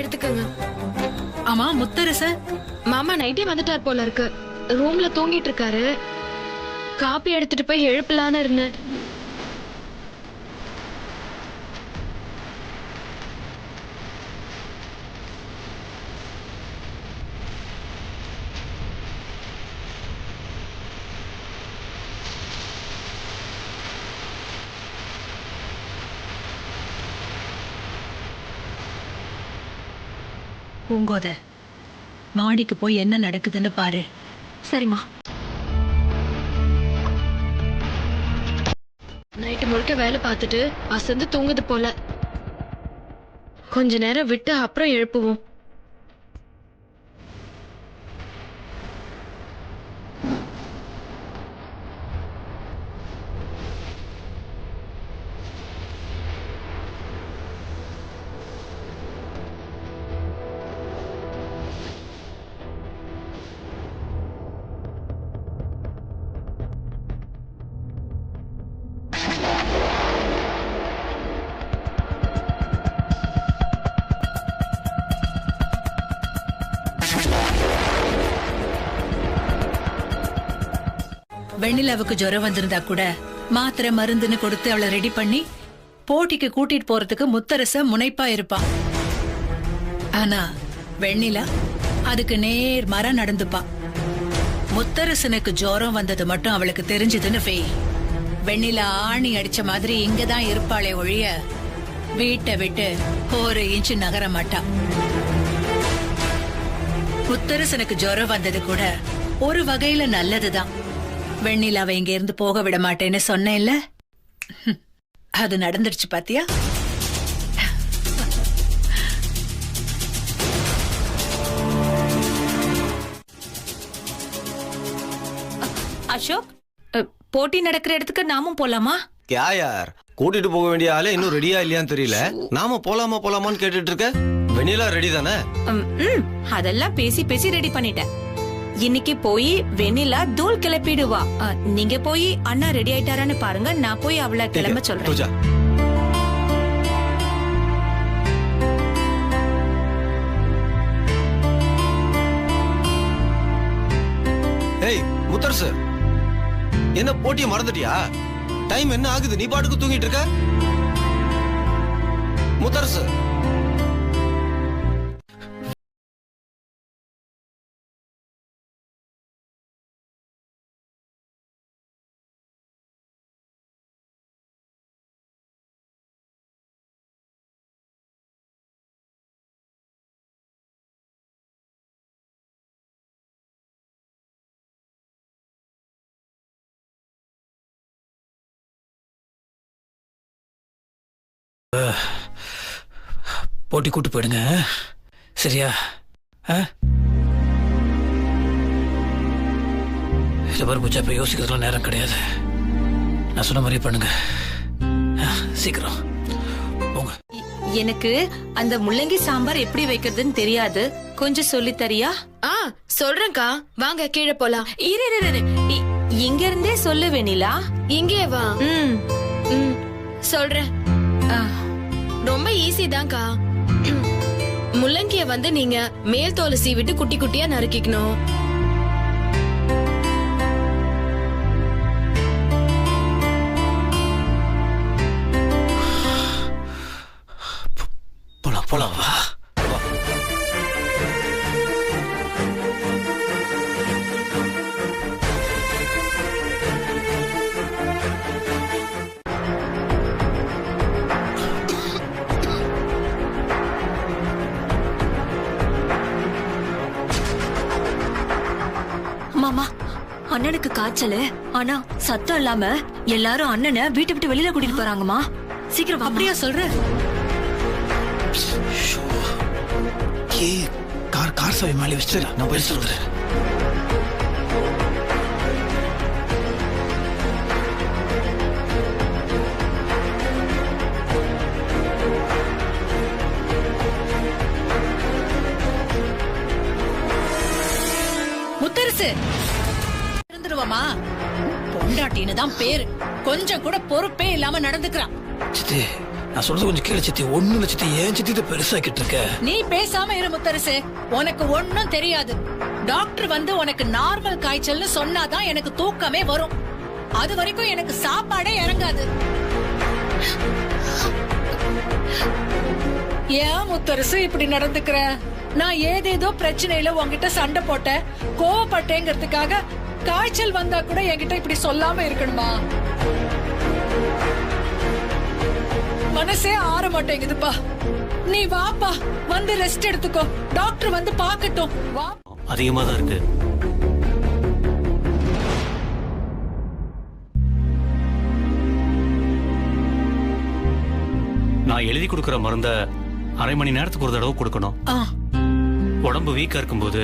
எடுத்துக்கங்க. ஆமா முத்தரச மாமா நைட்டே வந்துட்டார் போல இருக்கு. ரூம்ல தூங்கிட்டு இருக்காரு. காப்பி எடுத்துட்டு போய் எழுப்பலான்னு இருந்தேன். பூங்கோத மாடிக்கு போய் என்ன நடக்குதுன்னு பாரு. சரிம்மா. நைட்டு முழுக்க வேலை பார்த்துட்டு அசந்து தூங்குது போல. கொஞ்ச நேரம் விட்டு அப்புறம் எழுப்புவோம். வெண்ணிலாவுக்கு ஜுரம் வந்திருந்தா கூட மாத்திரை மருந்துன்னு கொடுத்து அவளை ரெடி பண்ணி போட்டிக்கு கூட்டிட்டு போறதுக்கு முத்தரச முனைப்பா இருப்பான். ஆனா வெண்ணிலா அதுக்கு நேர் மரம் நடந்துப்பா. முத்தரசனுக்கு ஜுரம் வந்தது மட்டும் அவளுக்கு தெரிஞ்சதுன்னு வை, வெண்ணிலா ஆணி அடிச்ச மாதிரி இங்கதான் இருப்பாளே ஒழிய வீட்டை விட்டு ஒரு இன்ச்சு நகர மாட்டா. முத்தரசனுக்கு ஜுரம் வந்தது கூட ஒரு வகையில நல்லதுதான். வெண்ணிலாவை இங்க இருந்து போக விட மாட்டேன்னு சொன்னேன்ல, அது நடந்துருச்சு பாத்தியா? அசோக், போட்டி நடக்கிற இடத்துக்கு நாமும் போலாமா? क्या यार, கூட்டிட்டு போக வேண்டிய ஆளே இன்னும் ரெடியா இல்லையான்னு தெரியல. நாம போலாமான்னு கேட்டுட்டு இருக்க. வெண்ணிலா ரெடி தானே? அதெல்லாம் பேசி பேசி ரெடி பண்ணிட்டேன். இன்னைக்கு போய் வெண்ணிலா தூள் கிளப்பிடுவா. நீங்க போய் அண்ணா ரெடி ஆயிட்டாரான்னு பாருங்க. நான் போய் அவளை கிளம்ப சொல்றேன். ஏய் முத்தரசு, என்ன போட்டியை மறந்துட்டியா? டைம் என்ன ஆகுது? நீ பாட்டுக்கு தூங்கிட்டு இருக்க. முத்தரசு, போட்டி கூட்டு போயிடுங்க, சரியா? இதை பாரு பூஜா, இப்ப யோசிக்கிறதுலாம் நேரம் கிடையாது. நான் சொன்ன மாதிரி பண்ணுங்க, சீக்கிரம் போங்க. எனக்கு அந்த முள்ளங்கி சாம்பார் எப்படி வைக்கிறதுன்னு தெரியாது, கொஞ்சம் சொல்லி தரியா? சொல்றேன்க்கா, வாங்க கீழே போலாம். இங்க இருந்தே சொல்லு வெண்ணிலா. இங்கே வா. சொல்றேன். ரொம்ப ஈஸி தான்க்கா. முள்ளங்கிய வந்து நீங்க மேல் தோலை சீவிட்டு குட்டி குட்டியா நறுக்கிக்கணும். போலாம் வா. மாமா, அண்ணனுக்கு காய்ச்சல். ஆனா சத்தம் இல்லாம எல்லாரும் அண்ணனை வீட்டை விட்டு வெளியில கூட்டிட்டு போறாங்கம்மா. சீக்கிரம். அப்படியா சொல்ற? கார் சாவி மேலே வச்சு நான் போய் சொல்றேன். முத்தரசு இருந்துருவாமா? பொண்டாட்டின்னு தான் பேரு, கொஞ்சம் கூட பொறுப்பே இல்லாம நடந்துக்கிறான். சித்தி, நான் சொல்றது கொஞ்சம் கேளு சித்தி. ஒண்ணு இல்ல சித்தி, ஏன் சித்தி இதை பெருசாக்கிட்டு இருக்க? நீ பேசாம இரு முத்தரசே, உனக்கு ஒண்ணும் தெரியாது. டாக்டர் வந்து உனக்கு நார்மல் காய்ச்சல்னு சொன்னாதான் எனக்கு தூக்கமே வரும். அது வரைக்கும் எனக்கு சாப்பாடே இறங்காது. ஏன் முத்தரசு இப்படி நடந்துக்கிற? நான் ஏதேதோ பிரச்சனையில உன்கிட்ட சண்டை போட்டேன், கோவப்பட்டேங்கிறதுக்காக காய்ச்சல் வந்தா கூட என்கிட்ட இப்படி சொல்லாம இருக்கணுமா? மனசே ஆற மாட்டேங்குதுப்பா. நீ வாப்பா, வந்து ரெஸ்ட் எடுத்துக்கோ. டாக்டர் வந்து பாக்கட்டும். வா. அதிகமா தான் இருக்கு. நான் எழுதி கொடுக்கிற மருந்த அரை மணி நேரத்துக்கு ஒரு தடவை கொடுக்கணும். உடம்பு வீக்கா இருக்கும்போது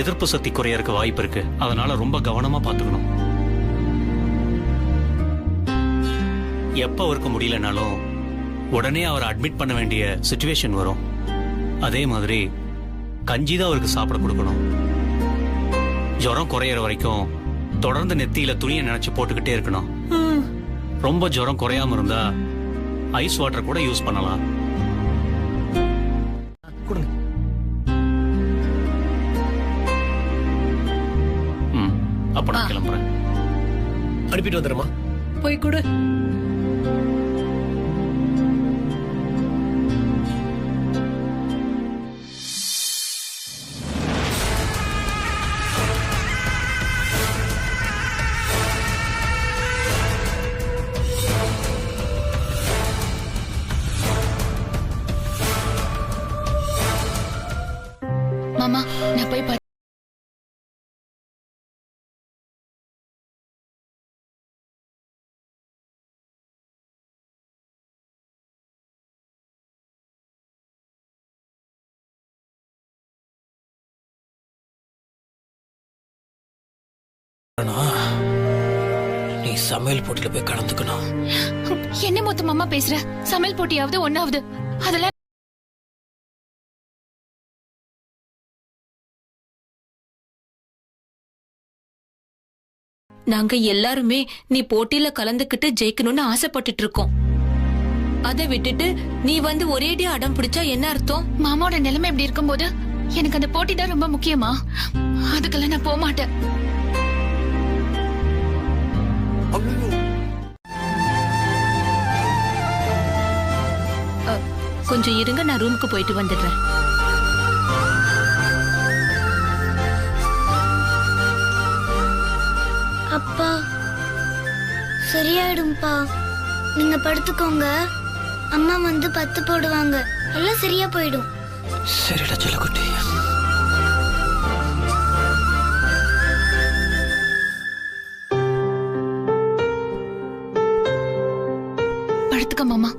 எதிர்ப்பு சக்தி குறைய இருக்க வாய்ப்பு இருக்கு. அதனால ரொம்ப கவனமா பாத்துக்கணும். எப்ப அவருக்கு முடியலனாலும் உடனே அவரை அட்மிட் பண்ண வேண்டிய சிச்சுவேஷன் வரும். அதே மாதிரி கஞ்சி தான் அவருக்கு சாப்பிட கொடுக்கணும். ஜுரம் குறையிற வரைக்கும் தொடர்ந்து நெத்தியில துணியை நினைச்சு போட்டுக்கிட்டே இருக்கணும். ரொம்ப ஜுரம் குறையாம இருந்தா ஐஸ் வாட்டர் கூட யூஸ் பண்ணலாம். கொடுங்க. அப்ப நான் கிளம்புறேன். அனுப்பிட்டு வந்துடுமா? போய் கொடு. மாமா, நான் போய் நீ சமையல் போட்டியில போய் கலந்துக்கணும். என்ன மொத்தமா பேசுற? சமையல் போட்டியாவது ஒன்னாவது அதெல்லாம் நாங்க எல்லாருமே நீ போட்டியில கலந்துக்கிட்டு ஜெயிக்கணும்னு ஆசைப்பட்டுட்டு இருக்கோம். அதை விட்டுட்டு நீ வந்து ஒரேடியா அடம் பிடிச்சா என்ன அர்த்தம்? மாமாவோட நிலைமை எப்படி இருக்கும்போது எனக்கு அந்த போட்டி தான் ரொம்ப முக்கியமா? அதுக்கெல்லாம் நான் போக மாட்டேன். கொஞ்சம் இருங்க, நான் ரூமுக்கு போயிட்டு வந்துடுறேன். அப்பா சரியாயிடும்பா, நீங்க படுத்துக்கோங்க. அம்மா வந்து பத்து போடுவாங்க, எல்லாம் சரியா போயிடும். சரிடா செல்லக்குட்டி. படுத்துக்க மாமா.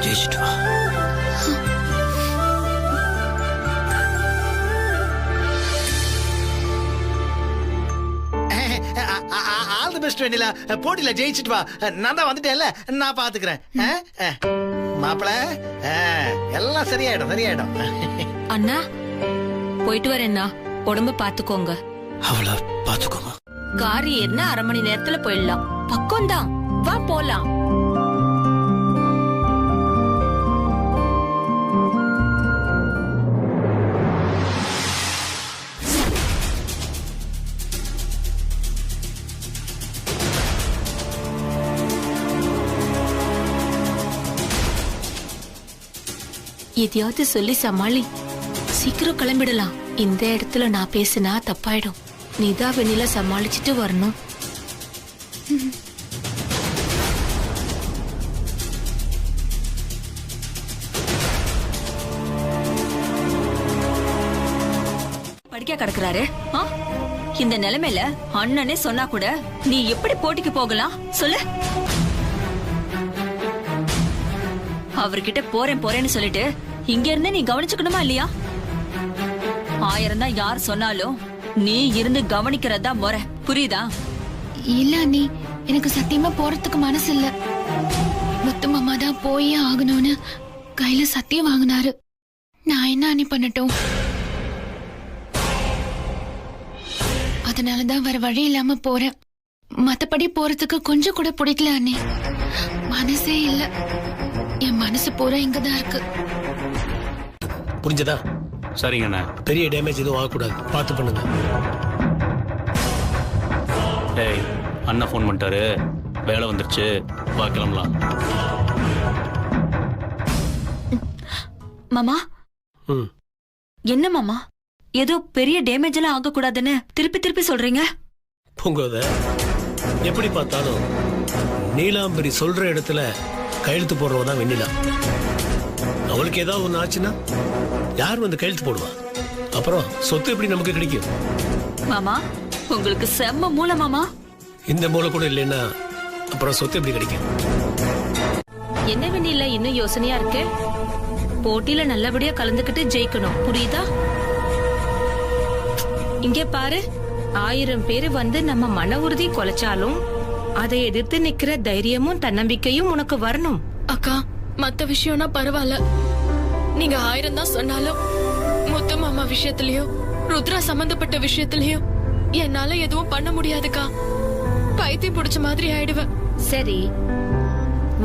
ஜெயிச்சிட்டு வா. ஆல் தி பெஸ்ட் வெண்ணிலா. போட்டியில ஜெயிச்சிட்டு வா. நான் தான் வந்துட்டேன்ல, நான் பாத்துக்கிறேன். மாப்பிள எல்லாம் சரியாயிடும், சரியாயிடும். அண்ணா போயிட்டு வரேன்னா, உடம்ப பாத்துக்கோங்க. அவளை பாத்துக்கோமா. கார் ஏறினா அரை மணி நேரத்துல போயிடலாம். பக்கம்தான், வா போலாம். எதையாவது சொல்லி சமாளி. சீக்கிரம் கிளம்பிடலாம். இந்த இடத்துல நான் பேசினா தப்பாயிடும். நீதான் வெண்ணில சமாளிச்சுட்டு வரணும். படிக்க கிடக்குறாரு. இந்த நிலைமையில அண்ணனே சொன்னா கூட நீ எப்படி போட்டிக்கு போகலாம் சொல்லு? அவர்கிட்ட போறேன்னு சொல்லிட்டு இங்க இருந்து நீ கவனிச்சுக்கணுமா இல்லையா? 1000 தான் யார் சொன்னாலும் நீ இருந்து கவனிக்கிறதா முறை, புரியுதா? இல்ல அண்ணி, எனக்கு சத்தியமா போறதுக்கு மனசு இல்ல. முத்து மாமா தான் போயே ஆகணும்னு கையில சத்தியம் வாங்கினாரு. நான் என்ன அண்ணி பண்ணட்டும்? அதனாலதான் வேற வழி இல்லாம போறேன். மத்தபடி போறதுக்கு கொஞ்சம் கூட பிடிக்கல அண்ணி. மனசே இல்ல. என் மனசு பூரா இங்கதான் இருக்கு. புரிஞ்சதா? சரிங்கண்ணா. பெரிய டேமேஜ் எதுவும் ஆகக்கூடாது, பார்த்து பண்ணுங்க. டேய், அண்ணா ஃபோன் பண்ணிட்டாரு, வேலை வந்துருச்சு, வா கிளம்பலாம். மாமா என்ன மாமா, ஏதோ பெரிய டேமேஜ் எல்லாம் ஆக கூடாதுன்னு திருப்பி திருப்பி சொல்றீங்க. பூங்கோத, எப்படி பார்த்தாலும் நீலாம்பரி சொல்ற இடத்துல கையெழுத்து போடுறவதான் வெண்ணிலா. அவளுக்கு ஏதாவது ஒண்ணு ஆச்சுன்னா யார் வந்து கையெழுத்து போடுவா? அப்புறம் சொத்து எப்படி நமக்கு கிடைக்கும்? மாமா உங்களுக்கு செம்ம மூளை மாமா. இந்த மூளை கூட இல்லைன்னா அப்புறம் சொத்து எப்படி கிடைக்கும்? என்ன வெண்ணில இன்னும் யோசனையா இருக்கு? போட்டியில நல்லபடியா கலந்துக்கிட்டு ஜெயிக்கணும், புரியுதா? இங்க பாரு, 1000 பேரு வந்து நம்ம மன உறுதி குலைச்சாலும் அதை எதிர்த்து நிக்கிற தைரியமும் தன்னம்பிக்கையும் உனக்கு வரணும். அக்கா, மத்த விஷயம்னா பரவாயில்ல. நீங்க 1000 தான் சொன்னாலும் முத்து மாமா விஷயத்திலயும் ருத்ரா சம்பந்தப்பட்ட விஷயத்திலயும் என்னால எதுவும் பண்ண முடியாதுக்கா. பைத்தியம் பிடிச்ச மாதிரி ஆயிடுவேன். சரி,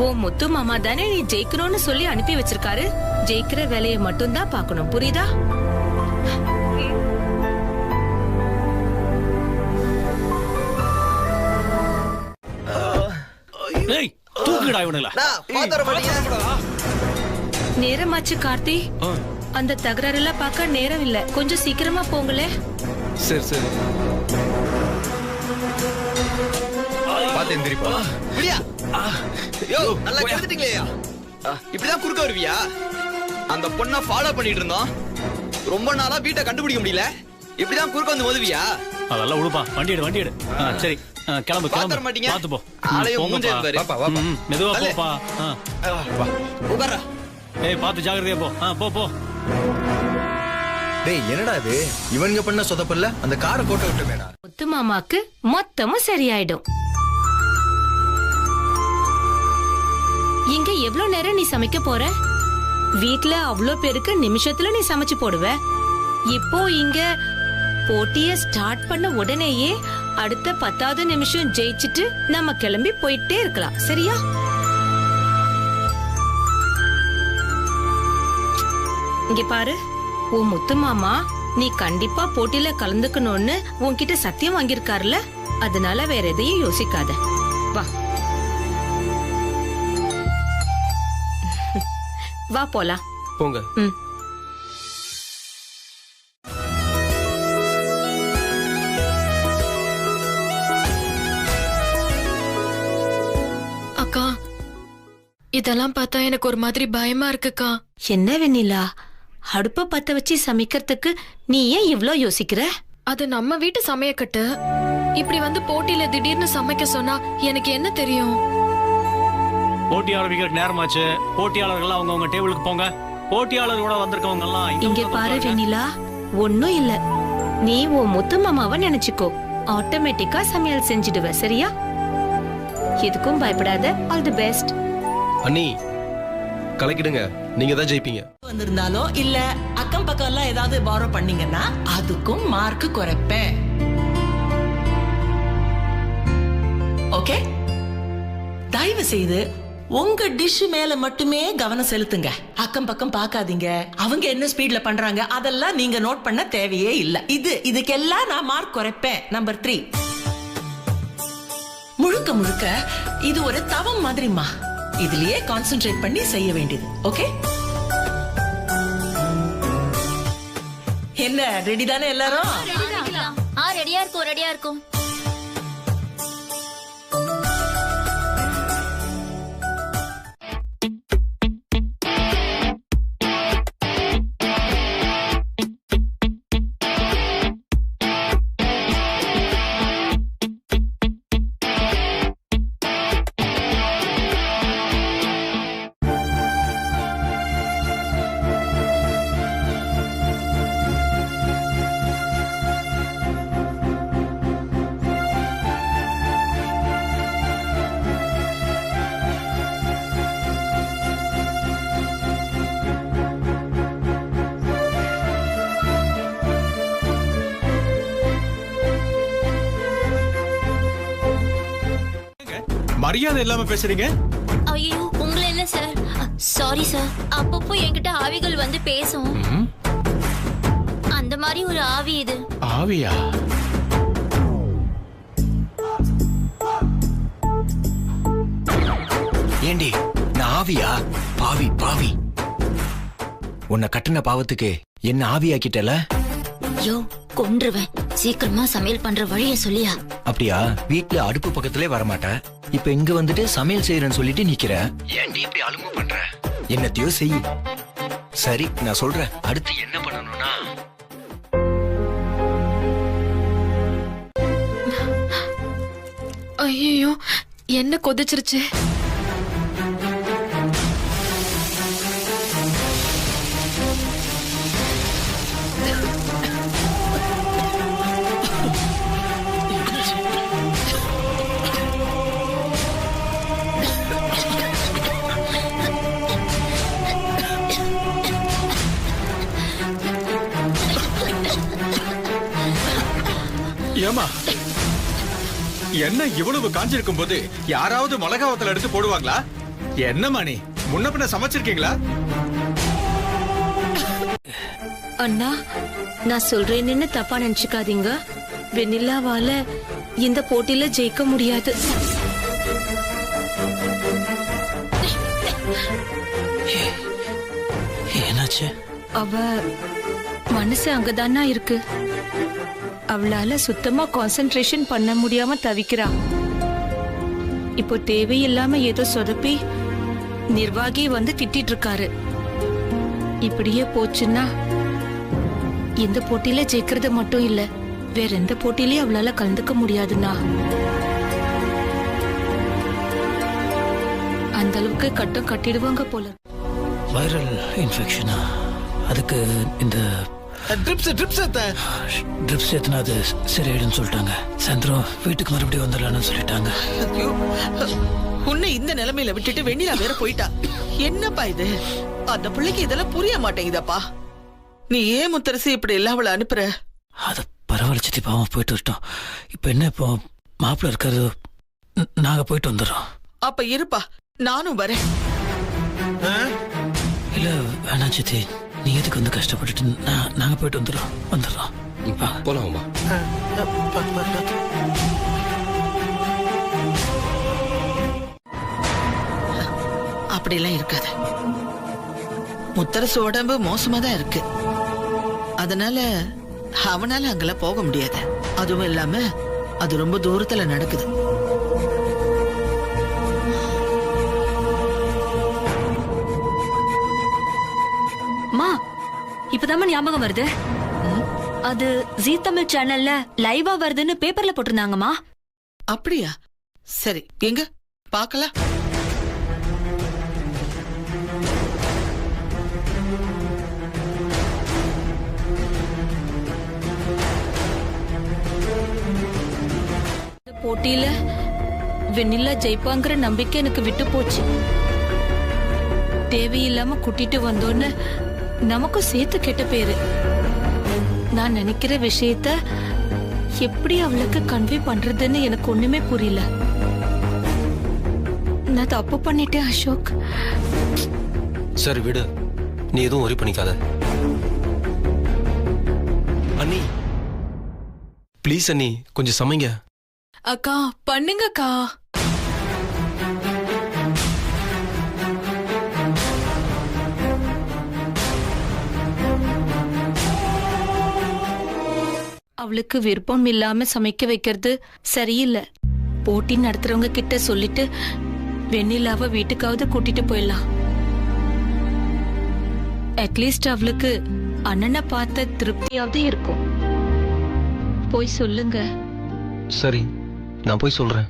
ஓ முத்து மாமா தானே நீ ஜெயிக்கணும்னு சொல்லி அனுப்பி வச்சிருக்காரு. ஜெயிக்கிற வேலையை மட்டும் தான் பாக்கணும், புரியுதா? ஏய், தூக்குடா இவனுங்கள. நேரமாச்சு கார்த்தி. அந்த தகராறு எல்லாம் பார்க்க நேரம் இல்ல, கொஞ்சம் சீக்கிரமா போங்களே. சரி சரி. பாத்து எந்திரிப்பா. விடியா. யோ, நல்லா கேட்டுட்டீங்களேயா? இப்படிதான் குறுக்க வருவியா? அந்த பொண்ணை ஃபாலோ பண்ணிட்டு இருந்தோம். ரொம்ப நாளா வீட்டை கண்டுபிடிக்க முடியல. இப்படிதான் குறுக்க வந்து மோதுவியா? அதெல்லாம் உழுப்பா. வண்டி எடு, வண்டி எடு. சரி, கிளம்பு கிளம்பு. மாட்டீங்க. பாத்து போ. ஆளையும் மூஞ்சே பாரு. வாப்பா வாப்பா. மெதுவா போப்பா. வா. உட்கார்றா. ஏய், பாத்து ஜாக்கிரதையா போ. போ போ. டேய், என்னடா இது? இவனுங்க பண்ண சொதப்பல்ல அந்த காரை போட்டு விட்டுமேடா. முத்து மாமாக்கு மொத்தமும் சரியாயிடும். இங்க எவ்வளவு நேரம் நீ சமைக்க போற? வீட்ல அவ்வளோ பேருக்கு நிமிஷத்துல நீ சமைச்சு போடுவ. இப்போ இங்க போட்டிய ஸ்டார்ட் பண்ண உடனேயே அடுத்த 10வது நிமிஷம் ஜெயிச்சிட்டு நம்ம கிளம்பி போயிட்டே இருக்கலாம், சரியா? இங்க பாரு, உன் முத்து மாமா நீ கண்டிப்பா போட்டியில கலந்துக்கணும்னு உன்கிட்ட சத்தியம் வாங்கியிருக்காருல, அதனால வேற எதையும் யோசிக்காத. வா வா போலாம். போங்க. அக்கா, இதெல்லாம் பார்த்தா எனக்கு ஒரு மாதிரி பயமா இருக்குக்கா. என்ன வெண்ணிலா, அடுப்ப பத்த வச்சு சமைக்கிறதுக்கு நீ ஏன் இவ்ளோ யோசிக்கிற? அது நம்ம வீட்டு சமையக்கட்டு. இப்படி வந்து போட்டியில திடீர்னு சமைக்க சொன்னா எனக்கு என்ன தெரியும்? போட்டி ஆரம்பிக்கிறதுக்கு நேரமாச்சு. போட்டியாளர்கள் அவங்க டேபிளுக்கு போங்க. போட்டியாளர்களோட வந்திருக்கவங்க எல்லாம் இங்க பாரு வெண்ணிலா, ஒண்ணும் இல்ல. நீ உன் முத்து மாமாவை நினைச்சுக்கோ, ஆட்டோமேட்டிக்கா சமையல் செஞ்சிடுவ, சரியா? எதுக்கும் பயப்படாத. All the best. அண்ணி, கலக்கிடுங்க. நீங்க தான் ஜெயிப்பீங்க. வந்திருந்தாலோ இல்ல அக்கம் பக்கம் எல்லாம் ஏதாவது பாரோ பண்ணீங்கன்னா அதுக்கும் மார்க் குறைப்பேன். ஓகே, தயவு செய்து உங்க டிஷ் மேல மட்டுமே கவனம் செலுத்துங்க. அக்கம் பக்கம் பார்க்காதீங்க. அவங்க என்ன ஸ்பீட்ல பண்றாங்க அதெல்லாம் நீங்க நோட் பண்ண தேவையே இல்ல. இதுக்கெல்லாம் நான் மார்க் குறைப்பேன். நம்பர் 3, முழுக்க முழுக்க இது ஒரு தவம் மாதிரிமா. இதுலயே கான்சென்ட்ரேட் பண்ணி செய்ய வேண்டியது. ஓகே, என்ன ரெடி தானே எல்லாரும்? ரெடியா இருக்கும், ரெடியா இருக்கும். மரியாதை இல்லாம பேசுறீங்க. ஐயோ உங்களை இல்ல சார், சாரி சார். அப்பப்போ என்கிட்ட ஆவிகள் வந்து பேசும், அந்த மாதிரி ஒரு ஆவி இது. ஆவியா? ஏண்டி நான் ஆவியா? பாவி பாவி, உன்னை கட்டின பாவத்துக்கு என்ன ஆவியாக்கிட்டல? யோ கொன்றுவேன், சீக்கிரமா சமையல் பண்ற வழிய சொல்லியா? அப்படியா? வீட்டுல அடுப்பு பக்கத்திலே வரமாட்ட, இப்ப இங்க வந்துட்டு சமையல் செய்யறேன்னு சொல்லிட்டு நிக்கிற. ஏன்டி இப்படி அலும்பு பண்ற? என்னத்தையோ செய். சரி நான் சொல்றேன், அடுத்து என்ன பண்ணணும்னா ஐயோ என்ன கொதிச்சிருச்சு. ஏமா என்ன இவ்வளவு காஞ்சிருக்கும் போது யாராவது மிளகாவத்தல எடுத்து போடுவாங்களா? என்னம்மா நீ முன்ன பின்ன சமைச்சிருக்கீங்களா? அண்ணா நான் சொல்றேன்னு தப்பா நினைச்சுக்காதீங்க. வெண்ணிலாவால இந்த போட்டியில ஜெயிக்க முடியாது. என்னாச்சு? அவ மனசு அங்கதானா இருக்கு. அவளால சுத்தமா கான்சென்ட்ரேஷன் பண்ண முடியாம தவிக்கிறா. இப்போ தேவையில்லாம ஏதோ சொதப்பி நிர்வாகி வந்து திட்டிட்டு இருக்காரு. இப்படியே போச்சுன்னா இந்த போட்டியில ஜெயிக்கிறது மட்டும் இல்ல, வேற எந்த போட்டியிலயும் அவளால கலந்துக்க முடியாதுன்னா. அந்த அளவுக்கு கட்டம் கட்டிடுவாங்க போல. வைரல் இன்ஃபெக்ஷனா? அதுக்கு இந்த ட்ரிப்ஸ் ஏத்துனா அது சரியாயிடுன்னு சொல்லிட்டாங்க. சாயந்தரம் வீட்டுக்கு மறுபடியும் வந்துடலான்னு சொல்லிட்டாங்க. உன்னை இந்த நிலைமையில விட்டுட்டு வெண்ணிலா வேற போயிட்டா. என்னப்பா இது? அந்த பிள்ளைக்கு இதெல்லாம் புரிய மாட்டேங்குதப்பா. நீ ஏன் முத்தரசி இப்படி எல்லாம் அவளை அனுப்புற? அது பரவாயில்ல சித்தி, பாவம் போயிட்டு வரட்டும். இப்ப என்ன, இப்போ மாப்பிள்ள இருக்காரு, நாங்க போயிட்டு வந்துடுறோம். அப்ப இருப்பா, நானும் வரேன். இல்ல வேணாம் சித்தி, நீ எதுக்கு வந்து கஷ்டப்பட்டுட்டு? நாங்க போயிட்டு வந்துடுறோம். போலாமா? அப்படிலாம் இருக்காது. முத்தரசு உடம்பு மோசமா தான் இருக்கு, அதனால அவனால அங்கெல்லாம் போக முடியாது. அதுவும் இல்லாம அது ரொம்ப தூரத்துல நடக்குது. மா இப்பதான் ஞாபகம் வருது, அது ஜீ தமிழ் சேனல்ல லைவா வருதுன்னு பேப்பர்ல போட்டிருந்தாங்கம்மா. அப்படியா? சரி, எங்க பாக்கலாம். போட்டியில வெண்ணிலா ஜெயிப்பாங்கிற நம்பிக்கை எனக்கு விட்டு போச்சு. தேவையில்லாம கூட்டிட்டு வந்தோன்னு நமக்கும் சேர்த்து கெட்ட பேரு. நான் நினைக்கிற விஷயத்த எப்படி அவளுக்கு கன்வே பண்றதுன்னு எனக்கு ஒண்ணுமே புரியல. நான் தப்பு பண்ணிட்டேன் அசோக். சரி விடு, நீ எதுவும் worry பண்ணிக்காத. அண்ணி ப்ளீஸ் அண்ணி, கொஞ்சம் சமைங்க. அக்கா பண்ணுங்கக்கா. அவளுக்கு விருப்பம் இல்லாம சமைக்க வைக்கிறது சரியில்லை. போட்டி நடத்துறவங்க கிட்ட சொல்லிட்டு வெண்ணிலாவை வீட்டுக்காவது கூட்டிட்டு போயிடலாம். அட்லீஸ்ட் அவளுக்கு அண்ணனை பார்த்த திருப்தியாவது இருக்கும். போய் சொல்லுங்க. சரி, நான் போய் சொல்றேன்.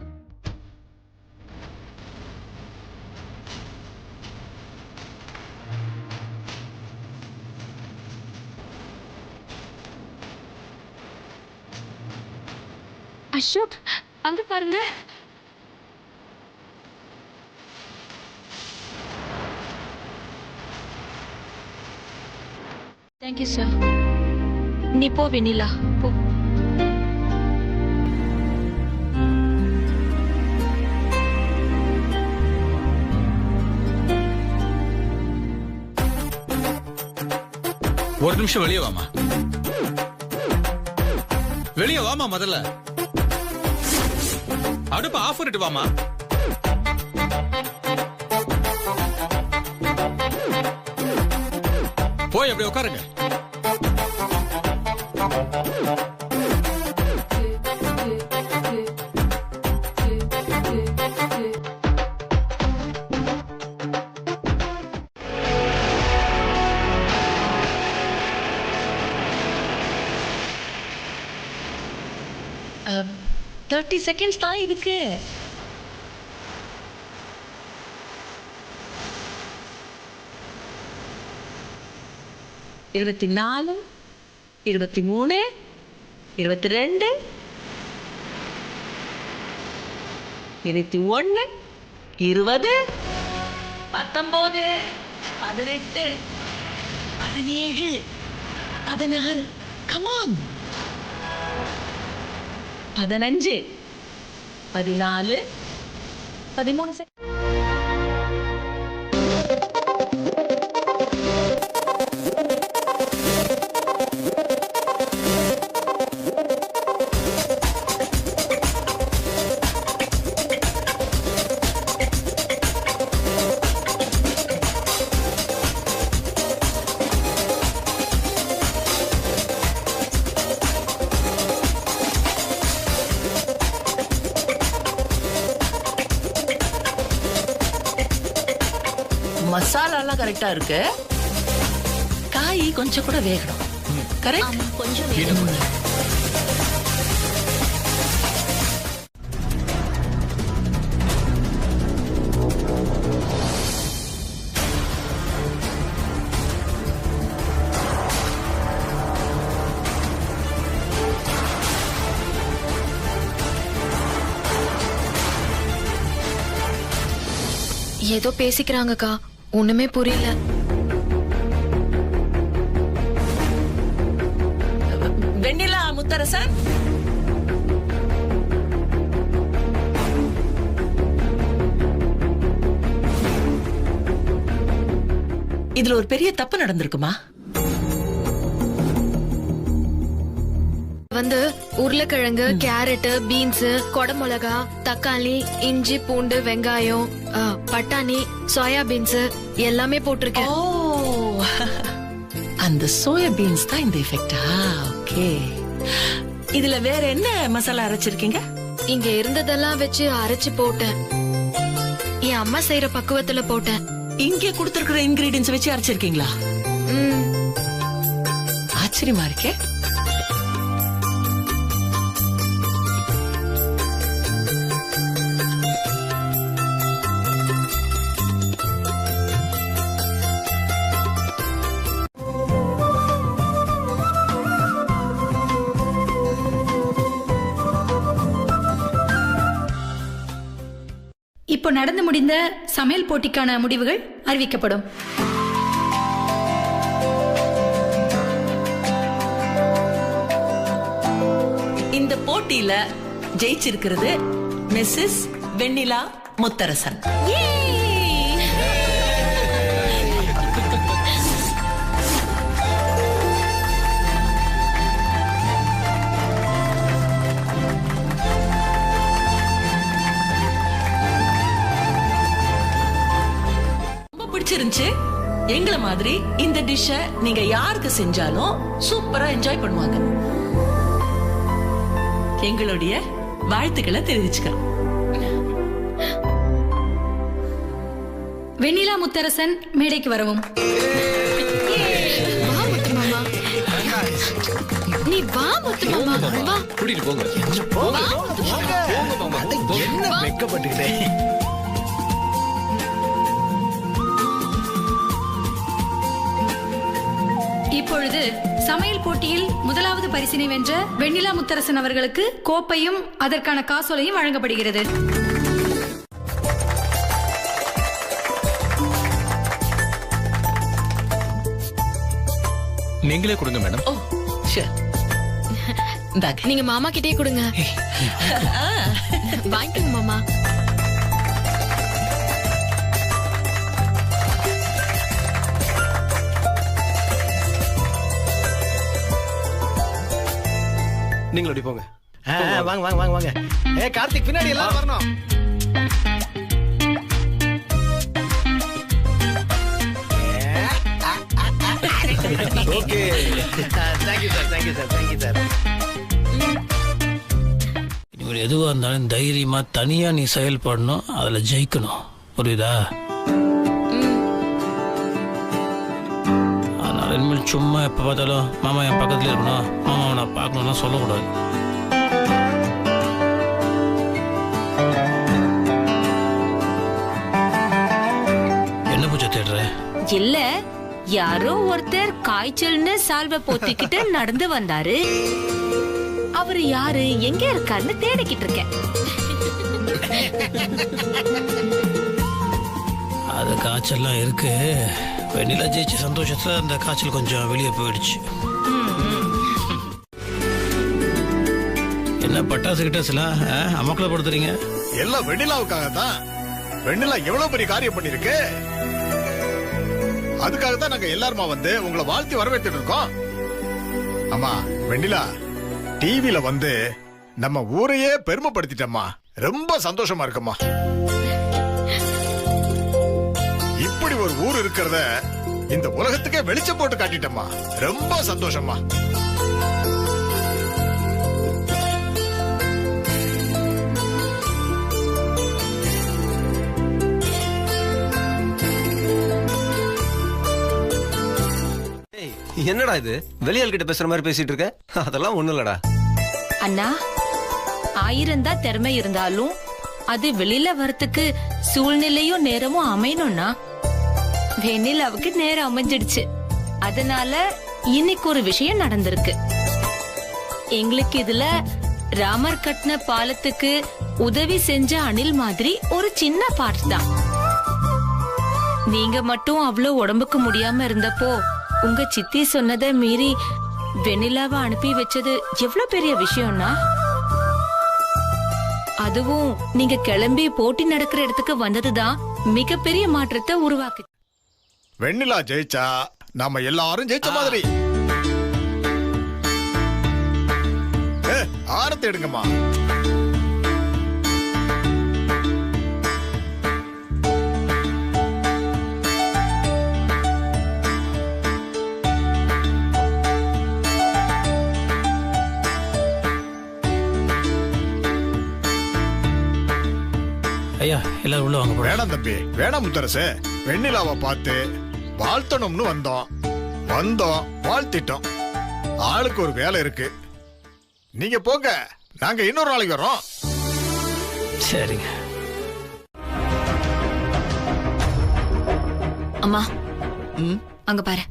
அசோக் அங்க பாருங்க. Thank you sir. நீ போ வெண்ணிலா, போ. ஒரு நிமிஷம் வெளியே வாமா. வெளியே வாமா. முதல்ல அடுப்ப ஆஃப் பண்ணிட்டு வாமா. போய் அப்படி உட்காருங்க. Um, 30 seconds தான் இருக்கு. இருபத்தி 4, 23, 22, 21, 20, 19, 18, 17, 16. Come on. 15, 14, 13. மசாலாலாம் கரெக்டா இருக்கு. காய் கொஞ்சம் கூட வேகணும். கரெக்ட்? கொஞ்சம் வேகணும். ஏதோ பேசிக்கிறாங்கக்கா, ஒண்ணுமே புரியல. வெண்ணிலா முத்தரசன், இதுல ஒரு பெரிய தப்பு நடந்திருக்குமா? வந்து உருளைக்கிழங்கு, கேரட், பீன்ஸ், கொடமிளகா, தக்காளி, இஞ்சி, பூண்டு, வெங்காயம், பட்டாணி, சோயா பீன்ஸ் எல்லாமே போட்டிருக்கேன். அந்த சோயா பீன்ஸ் தான் இந்த எஃபெக்டா? ஓகே. இதுல வேற என்ன மசாலா அரைச்சிருக்கீங்க? இங்க இருந்ததெல்லாம் வச்சு அரைச்சு போட்டேன். என் அம்மா செய்யற பக்குவத்துல போட்டேன். இங்க கொடுத்திருக்கிற இன்கிரீடியன்ஸ் வச்சு அரைச்சிருக்கீங்களா? ஆச்சரியமா இருக்கே. இப்போ நடந்து முடிந்த சமையல் போட்டிக்கான முடிவுகள் அறிவிக்கப்படும். இந்த போட்டியில ஜெயிச்சிருக்கிறது மிஸ்ஸஸ் வெண்ணிலா முத்தரசன். பிடிச்சிருந்துச்சு. எங்களை மாதிரி இந்த டிஷ்ஷ நீங்க யாருக்கு செஞ்சாலும் சூப்பரா என்ஜாய் பண்ணுவாங்க. எங்களுடைய வாழ்த்துக்களை தெரிவிச்சுக்கிறோம். வெண்ணிலா முத்தரசன் மேடைக்கு வரவும். வா முத்து மாமா. நீ வா முத்து மாமா. வா. கூட்டிட்டு போங்க. என்ன வெக்கப்பட்டுக்கிட்டே. இப்பொழுது சமையல் போட்டியில் முதலாவது பரிசினை வென்ற வெண்ணிலா முத்தரசன் அவர்களுக்கு கோப்பையும் அதற்கான காசோலையும் வழங்கப்படுகிறது. நீங்களே கொடுங்க மேடம். ஓ ஷூர். நீங்க மாமா கிட்டே கொடுங்க. வாங்கிக்கோங்க மாமா. நீங்களும் அப்படி போங்க. வாங்க வாங்க வாங்க வாங்க. கார்த்திக் பின்னாடி எல்லாம் வரணும். Okay. Thank you sir, thank you sir, thank you sir. இவர் எதுவாக இருந்தாலும் தைரியமா தனியா நீ செயல்படணும், அதுல ஜெயிக்கணும். புரியுதா? அதனால இனிமேல் சும்மா எப்ப பார்த்தாலும் மாமா என் பக்கத்துல இருக்கணும், மாமாவை நான் பார்க்கணும்னா சொல்லக்கூடாது. என்ன பூஜை தேடுற? இல்ல, யாரோ ஒருத்தர் காய்ச்சல்னு சால்வை போத்திக்கிட்டு நடந்து வந்தாரு. அவரு யாரு, எங்க இருக்காருன்னு தேடிக்கிட்டு இருக்கேன். அது காய்ச்சல்லாம் இருக்கு. வெண்ணிலா ஜெயிச்ச சந்தோஷத்துல அந்த காய்ச்சல் கொஞ்சம் வெளியே போயிடுச்சு. என்ன பட்டாசு கிட்டாசுலாம் அமக்கல படுத்துறீங்க? எல்லாம் வெண்ணிலாவுக்காக தான். வெண்ணிலா எவ்வளவு பெரிய காரியம் பண்ணிருக்கு. அதுக்காக தான் நாங்க எல்லாருமா வந்து உங்களை வாழ்த்தி வரவேற்றுட்டு இருக்கோம். அம்மா வெண்ணிலா, டிவில வந்து நம்ம ஊரையே பெருமைப்படுத்திட்டம்மா. ரொம்ப சந்தோஷமா இருக்கம்மா. இப்படி ஒரு ஊர் இருக்கிறத இந்த உலகத்துக்கே வெளிச்சம் போட்டு காட்டிட்டம்மா. ரொம்ப சந்தோஷமா. என்னடா இது, வெளியாள் கிட்ட பேசுற மாதிரி பேசிட்டு இருக்க? அதெல்லாம் ஒண்ணும் இல்லடா. அண்ணா, 1000 தான் திறமை இருந்தாலும் அது வெளியில வரத்துக்கு சூழ்நிலையும் நேரமும் அமையணும்னா வெண்ணிலாவுக்கு நேரம் அமைஞ்சிடுச்சு. அதனால இன்னைக்கு ஒரு விஷயம் நடந்திருக்கு. எங்களுக்கு இதுல ராமர் கட்டின பாலத்துக்கு உதவி செஞ்ச அணில் மாதிரி ஒரு சின்ன பார்ட் தான். நீங்க மட்டும் அவ்வளவு உடம்புக்கு முடியாம இருந்தப்போ உங்க சித்தி சொன்னதை மீறி வெண்ணிலாவை அனுப்பி வச்சது எவ்வளவு பெரிய விஷயம்னா, அதுவும் நீங்க கிளம்பி போட்டி நடக்கிற இடத்துக்கு வந்ததுதான் மிகப்பெரிய மாற்றத்தை உருவாக்கு. வெண்ணிலா ஜெயிச்சா நாம எல்லாரும் ஜெயிச்ச மாதிரி. ஆரத்தி எடுங்கம்மா. ஐயா, எல்லாரும் உள்ள வாங்க. வேணாம் தம்பி, வேணாம் முத்தரசு. வெண்ணிலாவை பார்த்து வாழ்த்தணும்னு வந்தோம் வாழ்த்திட்டோம். ஆளுக்கு ஒரு வேலை இருக்கு. நீங்க போங்க, நாங்க இன்னொரு நாளைக்கு வரோம். சரிங்க. அம்மா, அங்க பாரு.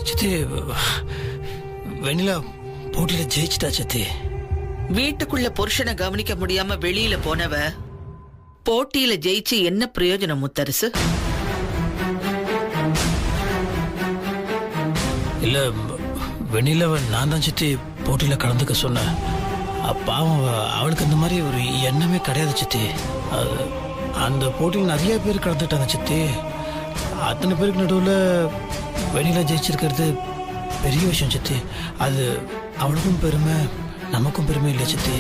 சித்தி, வெண்ணிலா போட்டியில ஜெயிச்சிட்டா சித்தி. வீட்டுக்குள்ள புருஷனை கவனிக்க முடியாம வெளியில போனவ போட்டியில ஜெயிச்சு என்ன பிரயோஜனம் முத்தரசு? இல்ல, வெண்ணிலாவை நான் தான் சித்தி போட்டியில கலந்துக்க சொன்னேன். பாவம், அவளுக்கு அந்த மாதிரி ஒரு எண்ணமே கிடையாது சித்தி. அந்த போட்டியில் நிறைய பேர் கலந்துட்டாங்க சித்தி. அத்தனை பேருக்கு நடுவில் வெண்ணிலா ஜெயிச்சிருக்கிறது பெரிய விஷயம் சித்தி. அது அவளுக்கும் பெருமை, நமக்கும் பெருமை இல்லை சித்தி.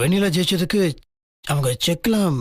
வெண்ணிலா ஜெயிச்சதுக்கு அவங்க செக்லாம்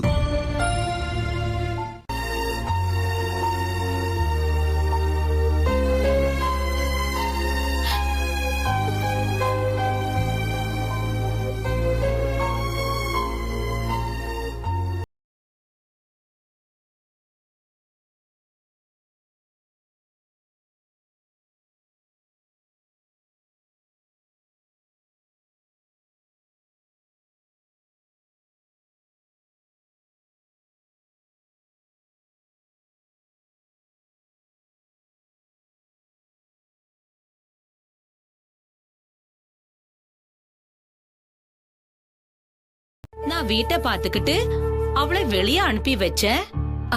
நான் வீட்டை பாத்துக்கிட்டு அவளை வெளியே அனுப்பி வச்சேன்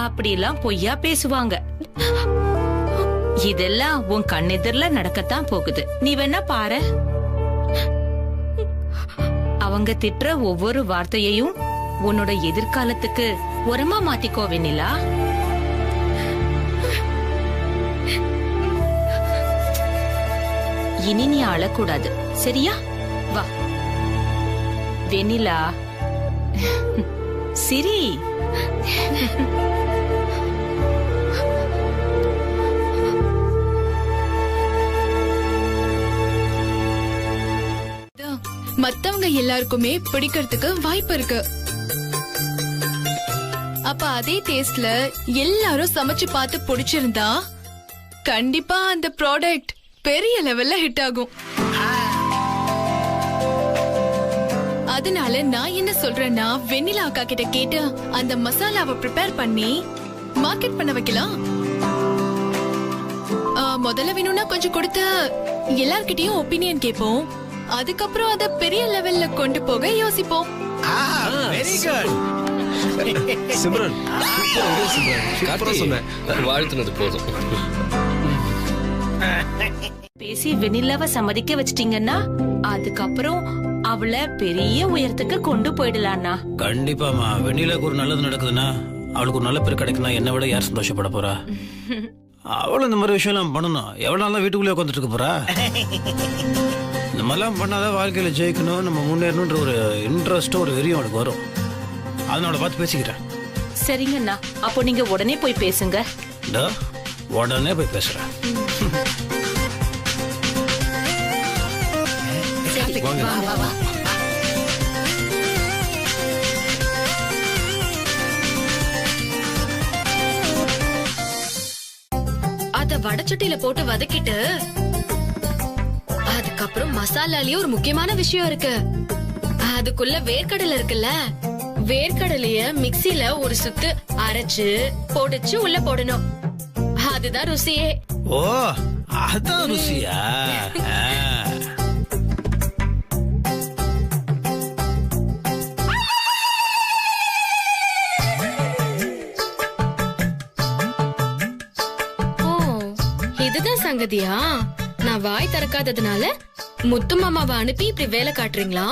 அப்படி எல்லாம் பொய்யா பேசுவாங்க. இதெல்லாம் உன் கண்ணெதிர்ல நடக்கத்தான் போகுது. நீ வேணா பாரு. அவங்க திட்டுற ஒவ்வொரு வார்த்தையையும் உன்னோட எதிர்காலத்துக்கு உரமா மாத்திக்கோ வெண்ணிலா. இனி நீ அழக்கூடாது, சரியா? வா வெண்ணிலா, சிரி. மத்தவங்க எல்லாருக்குமே பிடிக்கிறதுக்கு வாய்ப்பு இருக்கு. அப்ப அதே டேஸ்ட்ல எல்லாரும் சமைச்சு பார்த்து பிடிச்சிருந்தா கண்டிப்பா அந்த ப்ராடக்ட் பெரிய லெவல்ல ஹிட் ஆகும். அதனால நான் என்ன சொல்றேன்னா, வெண்ணிலா அக்கா கிட்ட கேட்டு அந்த மசாலாவை ப்ரிப்பேர் பண்ணி மார்க்கெட் பண்ண வைக்கலாம். முதல்ல வேணும்னா கொஞ்சம் கொடுத்து எல்லார்கிட்டயும் ஒப்பீனியன் கேட்போம். அதுக்கப்புறம் அத பெரிய லெவல்ல கொண்டு போக யோசிப்போம். வெரி குட் சிம்ரன், சூப்பரா சொன்ன. வாழ்த்துனது போதும். பேசி வெண்ணிலாவை சம்மதிக்க வச்சிட்டீங்கன்னா அதுக்கப்புறம் அவளை பெரிய உயரத்துக்கு கொண்டு போயிடலாம்னா. கண்டிப்பாமா. வெண்ணிலாக்கு ஒரு நல்லது நடக்குதுன்னா, அவளுக்கு ஒரு நல்ல பேர் கிடைக்குன்னா என்னை விட யார் சந்தோஷப்பட போறா? அவளும் இந்த மாதிரி விஷயம் எல்லாம் பண்ணணும். எவ்வளவு நாள் வீட்டுக்குள்ளே உட்காந்துட்டு இருக்க போறா? இந்த மாதிரிலாம் பண்ணாதான் வாழ்க்கையில ஜெயிக்கணும், நம்ம முன்னேறணுன்ற ஒரு இன்ட்ரெஸ்ட்டும் ஒரு வெறியும் அவளுக்கு வரும். அதனால பார்த்து பேசிக்கிறேன். சரிங்கண்ணா, அப்போ நீங்க உடனே போய் பேசுங்க. உடனே போய் பேசுறேன். அத வடச்சட்டியில போட்டு வதக்கிட்டு அதுக்கப்புறம் மசாலாலயே ஒரு முக்கியமான விஷயம் இருக்கு. அதுக்குள்ள வேர்க்கடலை இருக்குல்ல, வேர்க்கடலைய மிக்ஸில ஒரு சுத்து அரைச்சு பொடிச்சு உள்ள போடணும். அதுதான் ருசியே. ஓ, அதான் ருசியா? இதுதான் சங்கதியா? நான் வாய் திறக்காததுனால முத்து மாமாவை அனுப்பி இப்படி வேலை காட்டுறீங்களா?